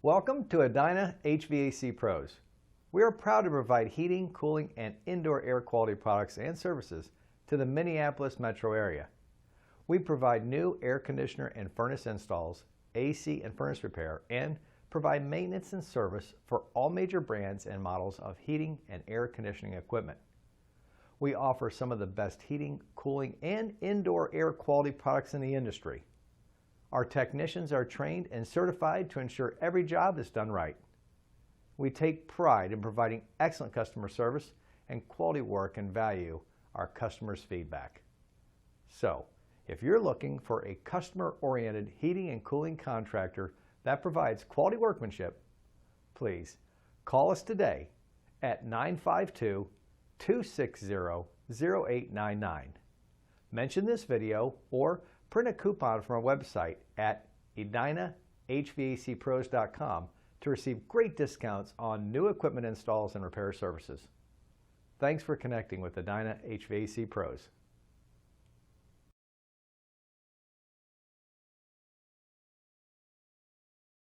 Welcome to Edina HVAC Pros. We are proud to provide heating, cooling, and indoor air quality products and services to the Minneapolis metro area. We provide new air conditioner and furnace installs, AC and furnace repair, and provide maintenance and service for all major brands and models of heating and air conditioning equipment. We offer some of the best heating, cooling, and indoor air quality products in the industry. Our technicians are trained and certified to ensure every job is done right. We take pride in providing excellent customer service and quality work and value our customers' feedback. So, if you're looking for a customer-oriented heating and cooling contractor that provides quality workmanship, please call us today at 952-260-0899. Mention this video or print a coupon from our website at edinahvacpros.com to receive great discounts on new equipment installs and repair services. Thanks for connecting with Edina HVAC Pros.